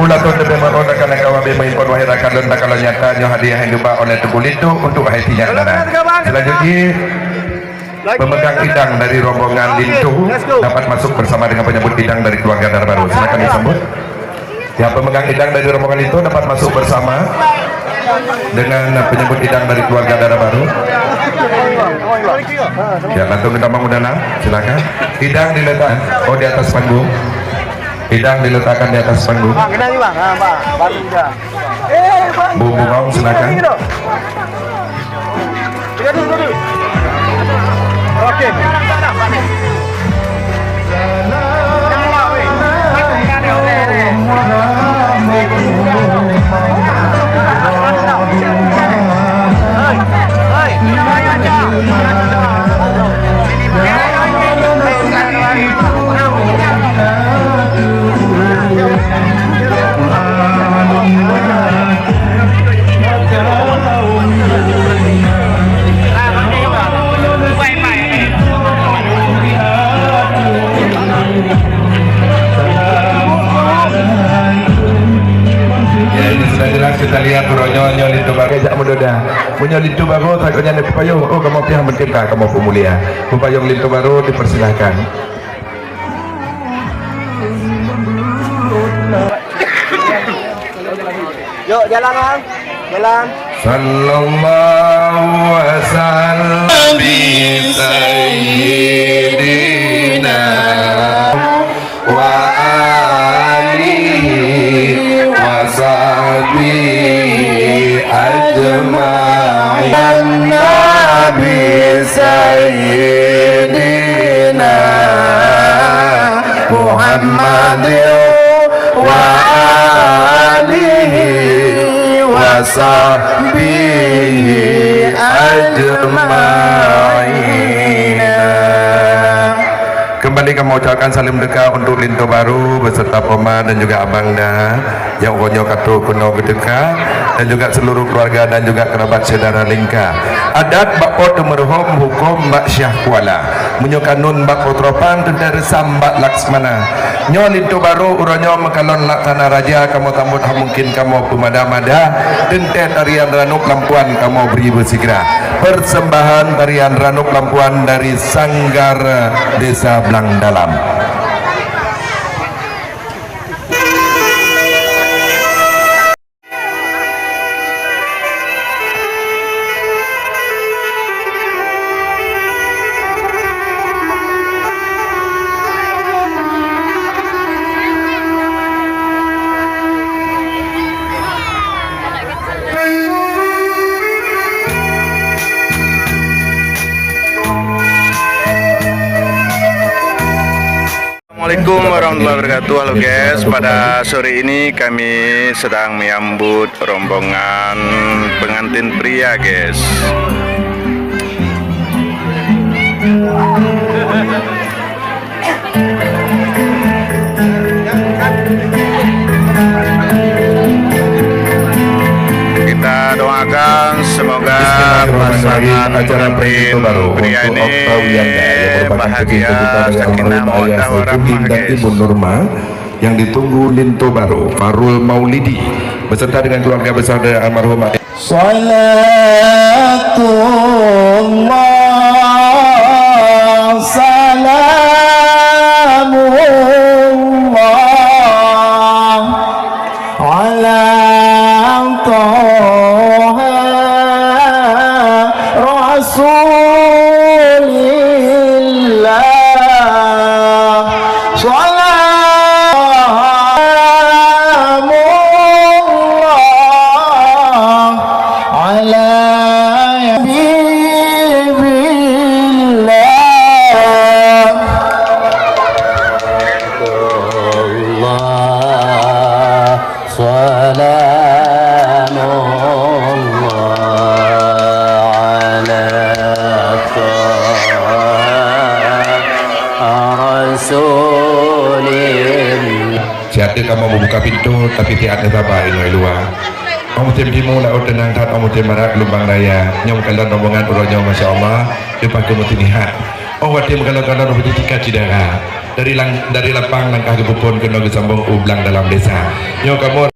Ulah tu lebih meroda karena kawan bermain pon wahid akan dan kalau nyatanya hadiah yang dibawa oleh Tugu Lintu untuk hatinya saudara. Selanjutnya pemegang idang dari rombongan Lintu dapat masuk bersama dengan penyambut idang dari keluarga Darah Baru. Silakan disambut. Ya, pemegang idang dari rombongan itu dapat masuk bersama dengan penyambut idang dari keluarga Darah Baru. Ya, langsung kita mengundang. Silakan. Idang diletakkan di atas panggung. Idang diletakkan di atas panggung. Bu Bungong, silakan. Oke. Kita lihat uronyo Lintu Baru jak mudoda punya Lintu Baru takutnya ada payung. Oh, kamu pihak berkita kamu pemulia payung Lintu Baru dipersilahkan. Yuk jalan Bang, jalan. Sallallahu wasallam bi sayyidina wa alihi wa sahbihi ajma'in. Nabi sayyidina Muhammadin wa alihi wa sahbihi ajma'in. Kembali kami ucapkan salim dekat untuk Lintu Baru beserta Poma dan juga Abangda yang konyo katu kuno gedeka dan juga seluruh keluarga dan juga kerabat saudara lingka. Adat bakpo merhum hukum Mbak Syah Kuala menyokanun Mbak Potropan tentara Mbak Laksmana nyo Lintu Baru uronyo mekalon laksana raja kamu tambut mungkin kamu pemada-mada tentet tarian Ranuk Lampuan kamu beri bersegera persembahan tarian Ranuk Lampuan dari Sanggar Desa Blang Dalam. Assalamualaikum warahmatullahi wabarakatuh. Halo guys, pada sore ini kami sedang menyambut rombongan pengantin pria guys. Kita doakan semoga pasangan pengantin pria ini bahagia, sakinah mawaddah warahmah guys. Ibu Nurma yang ditunggu Lintu Baru Farul Maulidi beserta dengan keluarga besar dari almarhum. Salatullah salamullah ala Taha Rasulillah. Siapa kamu membuka pintu tapi tiada apa ini luar. Kamu timu lah tenang tat kamu marak gelombang raya. Nyom kalian rombongan uronya masya Allah. Lepas kamu tinihat. Oh wadim kalau rombongan tika cidara. dari lapang langkah kebupon kena kesambung ublang dalam desa. Yo kamu